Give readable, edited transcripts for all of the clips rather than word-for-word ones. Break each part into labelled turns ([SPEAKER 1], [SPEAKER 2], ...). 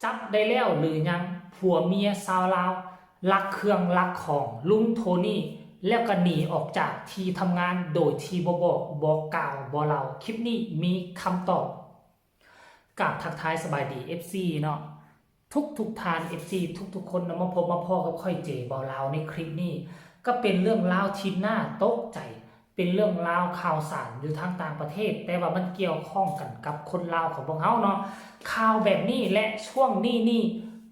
[SPEAKER 1] จับได้แล้วหรือยังผัวเมียชาวลาวลักเครื่องลักของลุงโทนี่แล้วก็หนีออกจากที่ทำงานโดยที่บอกกล่าวบ่เล่าคลิปนี้มีคำตอบกับทักทายสบายดี FC เนาะทุกทาน FC ทุกคนนะมาพบมาพ่อกับค่อยเจบ่เล่าในคลิปนี้ก็เป็นเรื่องราวที่น่าตกใจเป็นเรื่องราวข่าวสารอยู่ทางต่างประเทศแต่ว่ามันเกี่ยวข้องกันกับคนลาวของพวกเขาเนาะข่าวแบบนี้และช่วงนี้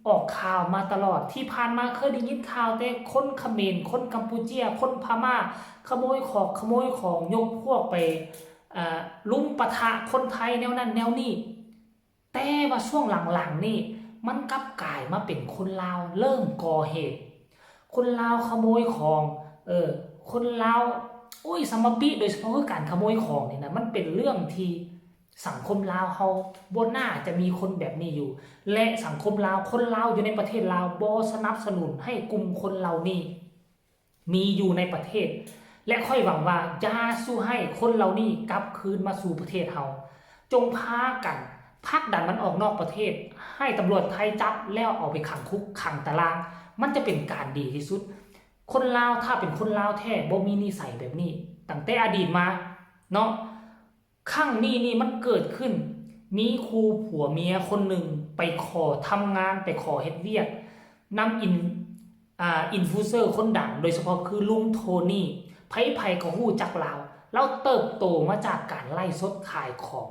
[SPEAKER 1] ออกข่าวมาตลอดที่ผ่านมาเคยได้ยินข่าวแต่คนเขมรคนกัมพูเชียคนพม่าขโมยของยกพวกไปลุมปะทะคนไทยแนวนั้นแนวนี้แต่ว่าช่วงหลังๆนี่มันกลับกลายมาเป็นคนลาวเริ่มก่อเหตุคนลาวขโมยของคนลาวสมปิโดยเฉพาะคือการขโมยของเนี่ยนะมันเป็นเรื่องที่สังคมลาวเขาบนหน้าจะมีคนแบบนี้อยู่และสังคมลาวคนลาวอยู่ในประเทศลาวบ่สนับสนุนให้กลุ่มคนเหล่านี้มีอยู่ในประเทศและค่อยหวังว่าอย่าสู้ให้คนเหล่านี้กลับคืนมาสู่ประเทศเราจงพากันพักดันมันออกนอกประเทศให้ตำรวจไทยจับแล้วเอาไปขังคุกขังตารางมันจะเป็นการดีที่สุดคนลาวถ้าเป็นคนลาวแท้บ่มีนิสัยแบบนี้ตั้งแต่อดีตมาเนาะครั้งนี้มันเกิดขึ้นมีครูผัวเมียคนหนึ่งไปขอทำงานไปขอเฮ็ดเวียกนำอินฟลูเซอร์คนดังโดยเฉพาะคือลุงโทนี่ไผก็ฮู้จักลาวเราเติบโตมาจากการไล่สดขายของ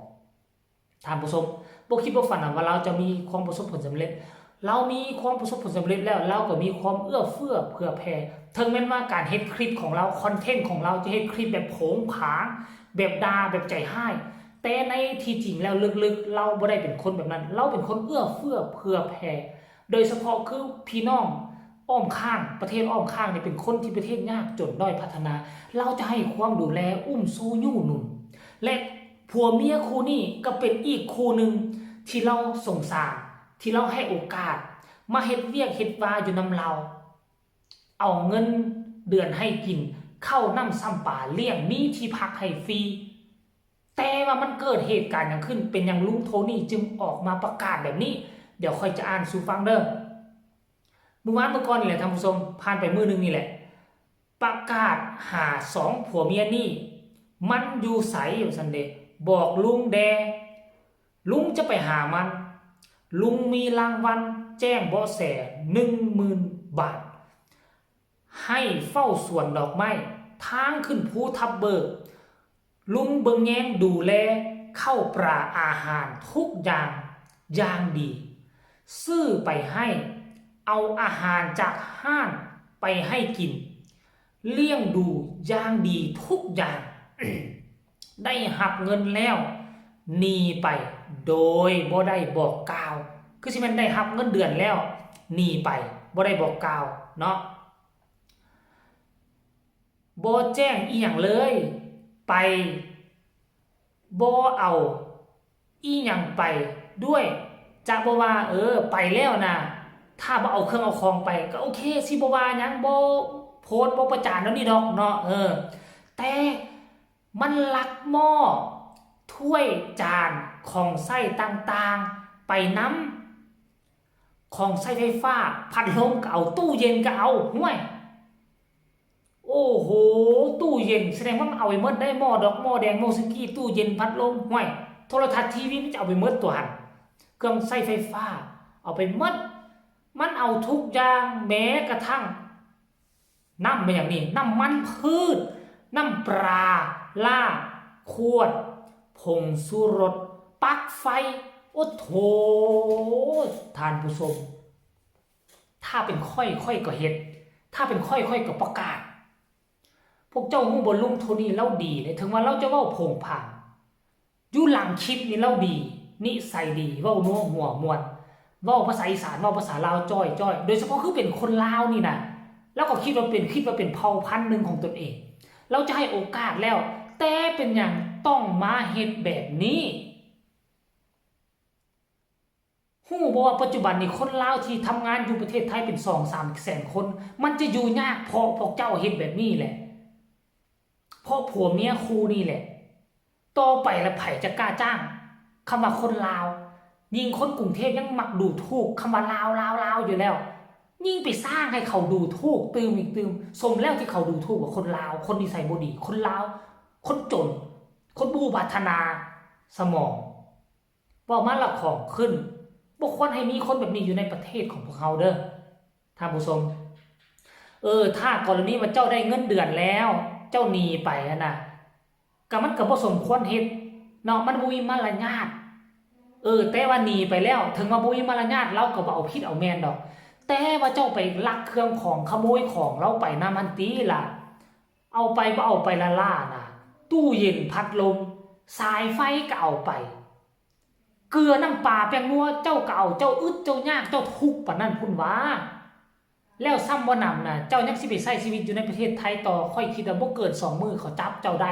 [SPEAKER 1] ท่านผู้ชมบ่คิดบ่ฝันว่าเราจะมีความประสบผลสำเร็จเรามีความประสบผลสำเร็จแล้วเราก็มีความเอื้อเฟื้อเผื่อแผ่ถึงแม้ว่าการเฮ็ดคลิปของเราคอนเทนต์ของเราจะเฮ็ดคลิปแบบโผงผางแบบด่าแบบใจให้แต่ในที่จริงแล้วลึกๆเราบ่ได้เป็นคนแบบนั้นเราเป็นคนเอื้อเฟื้อเผื่อแผ่โดยเฉพาะคือพี่น้องอ้อมข้างประเทศอ้อมข้างนี่เป็นคนที่ประเทศยากจนด้อยพัฒนาเราจะให้ความดูแลอุ้มสู้ยู่หนุนและผัวเมียคู่นี้ก็เป็นอีกคู่หนึ่งที่เราสงสารที่เราให้โอกาสมาเฮ็ดเวียกเฮ็ดวาอยู่นำเราเอาเงินเดือนให้กินเข้าน้ำซ้ำป่าเลี้ยงมีที่พักให้ฟรีแต่ว่ามันเกิดเหตุการณ์อย่างขึ้นเป็นอย่างลุงโทนี่จึงออกมาประกาศแบบนี้เดี๋ยวค่อยจะอ่านสู่ฟังเด้อเมื่อก่อนนี่แหละท่านผู้ชมผ่านไปมื้อนึงนี่แหละประกาศหา2ผัวเมียนี่มันอยู่ไสอยู่ซั่นเด้บอกลุงแดลุงจะไปหามันลุงมีรางวัลแจ้งเบาะแส 10,000 บาทให้เฝ้าสวนดอกไม้ทางขึ้นภูทับเบิกลุงเบิงแยงดูแลเข้าปลาอาหารทุกอย่างดีซื้อไปให้เอาอาหารจากห้างไปให้กินเลี้ยงดูอย่างดีทุกอย่าง ได้หักเงินแล้วหนีไปโดยบ่ได้บอกกล่าวคือสิมันได้หักเงินเดือนแล้วหนีไปบ่ได้บอกกล่าวเนาะบ่แจ้งอีหยังเลยไปบ่เอาอีหยังไปด้วยจะบ่ว่าไปแล้วนะถ้าบ่เอาเครื่องเอาของไปก็โอเคสิบ่ว่าหยังบ่โพสต์บ่ประจานแล้วนี่ดอกเนาะแต่มันลักหม้อถ้วยจานของใส้ต่างๆไปน้ำของใส้ไฟฟ้าพัดลมก็เอาตู้เย็นก็เอาห่วยโอ้โหตู้เย็นแสดงว่ามันเอาไปหมดได้หม้อดอกหม้อแดงหม้อซุกี้ตู้เย็นพัดลมห่วยโทรทัศน์ทีวีมันจะเอาไปหมดตัวหันเครื่องใส้ไฟฟ้าเอาไปหมดมันเอาทุกอย่างแม้กระทั่งน้ำเป็นอย่างนี้น้ำมันพืชน้ำปลาล่าขวดผงชูรสปลั๊กไฟโอ้โถท่านผู้ชมถ้าเป็นค่อยก็เฮ็ดถ้าเป็นค่อยก็ประกาศพวกเจ้าฮู้บ่ลุงโทนี่เล่าดีเลยถึงว่าเราจะเว้าโผงผางอยู่หลังคลิปนี่เล่าดีนิสัยดีเว้านัวหัวม่วนเว้าภาษาอีสานเว้าภาษาลาวจ้อยโดยเฉพาะคือเป็นคนลาวนี่นะแล้วก็คิดว่าเป็นเผ่าพันธุ์นึงของตนเองเราจะให้โอกาสแล้วแต่เป็นอย่างต้องมาเฮ็ดแบบนี้ฮู้บ่ว่าปัจจุบันนี้คนลาวที่ทำงานอยู่ประเทศไทยเป็น 2-3 แสนคนมันจะอยู่ยากเพราะพวกเจ้าเฮ็ดแบบนี้แหละเพราะผัวเมียคู่นี่แหละต่อไปแล้วไผจะกล้าจ้างคำว่าคนลาว ยิ่งคนกรุงเทพยังมักดูถูกคำว่าลาวลาวลาวอยู่แล้วยิ่งไปสร้างให้เขาดูถูกตืมอีกตืมสมแล้วที่เขาดูถูกว่าคนลาวคนนิสัยบ่ดีคนลาวคนจนคนบูบัฒนาสมองบอกมาละของขึ้นบ่ควรให้มีคนแบบนี้อยู่ในประเทศของพวกเขาเด้อท่านผู้ชมถ้ากรณีว่าเจ้าได้เงินเดือนแล้วเจ้าหนีไปนะก็มันก็บ่สมควรเฮ็ดเนาะมันบ่มีมารยาทแต่ว่าหนีไปแล้วถึงว่าบ่มีมารยาทเราก็บ่เอาผิดเอาแม่นดอกแต่ว่าเจ้าไปลักเครื่องของขโมยของเราไปนำมันตีล่ะเอาไปบ่เอาไปละล่าน่ะตู้เย็นพัดลมสายไฟก็เอาไปเกลือน้ำปลาแป้งนัวเจ้าก็เอาเจ้าอึดเจ้ายากเจ้าทุกข์ปานนั้นพุ่นว่าแล้วซ้ำบ่นำน่ะเจ้ายังสิไปใช้ชีวิตอยู่ในประเทศไทยต่อค่อยคิดว่าบ่เกิน2มื้อเขาจับเจ้าได้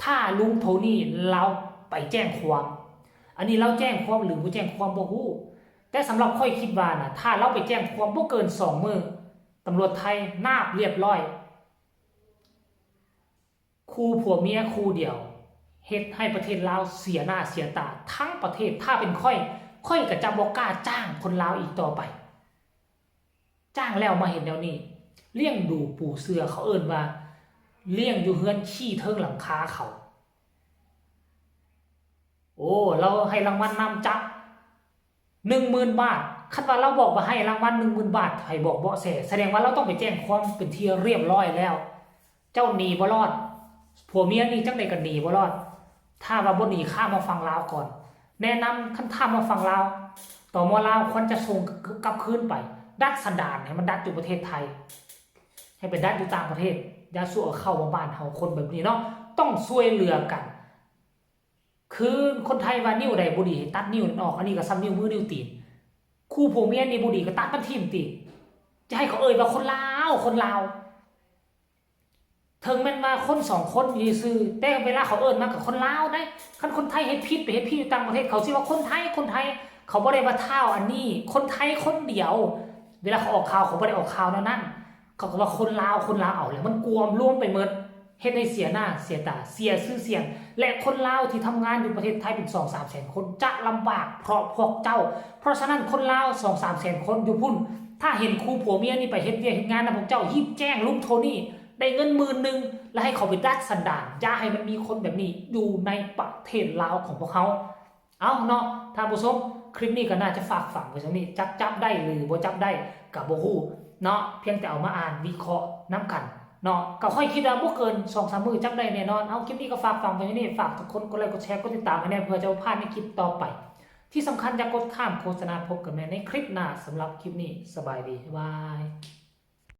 [SPEAKER 1] ถ้าลุงโทนี่เราไปแจ้งความอันนี้เราแจ้งความหรือบ่แจ้งความบ่ฮู้แต่สำหรับค่อยคิดว่านะถ้าเราไปแจ้งความบ่เกิน2มื้อตำรวจไทยนาบเรียบร้อยคู่ผัวเมียคู่เดียวเฮ็ดให้ประเทศลาวเสียหน้าเสียตาทั้งประเทศถ้าเป็นค่อยก็จะบ่กล้าจ้างคนลาวอีกต่อไปจ้างแล้วมาเห็นแนวนี้เลี้ยงดูปูเสือเขาเอิ้นว่าเลี้ยงอยู่เฮือนขี้เทิงหลังคาเขาเราให้รางวัลนำจับ10,000 บาทคันว่าเราบอกว่าให้รางวัล10,000 บาทให้บอกเบาะแสแสดงว่าเราต้องไปแจ้งความเป็นที่เรียบร้อยแล้วเจ้าหนีบ่รอดผัวเมียนี่จังได๋ก็หนีบ่รอดถ้าว่าบ่หนีข้ามมาฟังลาวก่อนแนะนำคันข้ามมาฟังลาวต่อมอลาวควรจะส่งกลับคืนไปดัดสันดานให้มันดัดอยู่ประเทศไทยให้ไปดัดอยู่ต่างประเทศอย่าสู้เอาเข้ามาบ้านเฮาคนแบบนี้เนาะต้องช่วยเหลือกันคือคนไทยว่านิ้วใดบ่ดีตัดนิ้วออกอันนี้ก็ซ้ำนิ้วมือนิ้วตีนคู่ผัวเมียนี่บ่ดีก็ตัดมันทิ่มติจะให้เขาเอ่ยว่าคนลาวถึงแม้นว่าคน2คนอยู่ซื่อแต่เวลาเขาเอิ้นมากับคนลาวได้คันคนไทยเฮ็ดผิดไปเฮ็ดผิดอยู่ต่างประเทศเขาสิว่าคนไทยเขาบ่ได้ว่าท้าวอันนี้คนไทยคนเดียวเวลาเขาออกข่าวเขาบ่ได้ออกข่าวนั้นเขาก็ว่าคนลาวเอาแล้วมันกวมรวมไปหมดเฮ็ดให้เสียหน้าเสียตาเสียชื่อเสียงและคนลาวที่ทำงานอยู่ประเทศไทยเป็น 2-3 แสนคนจะลำบากเพราะพวกเจ้าเพราะฉะนั้นคนลาว 2-3 แสนคนอยู่พุ่นถ้าเห็นคู่ผัวเมียนี่ไปเฮ็ดเวียกเฮ็ดงานนะพวกเจ้ารีบแจ้งลุงโทนี่ได้เงิน10,000แล้วให้เขาไปดัดสันดานอย่าให้มันมีคนแบบนี้อยู่ในประเทศลาวของพวกเขาเอาเนาะท่านผู้ชมคลิปนี้ก็น่าจะฝากฝังไว้ตรงนี้จับได้หรือบ่จับได้ก็บ่ฮู้เนาะเพียงแต่เอามาอ่านวิเคราะห์นํกันเนาะก็ค่อยคิดว่าบ่เกิน 2-3 มื้อจับได้แน่นอนเอาคลิปนี้ก็ฝากฝังไว้นี่ฝากทุกคนกดไลค์กดแชร์กดติดตามให้แน่เพื่อจะบ่พลาดในคลิปต่อไปที่สำคัญอย่ากดข้ามโฆษณาพบกันแม่ในคลิปหน้าสำหรับคลิปนี้สบายดีบ๊ายบาย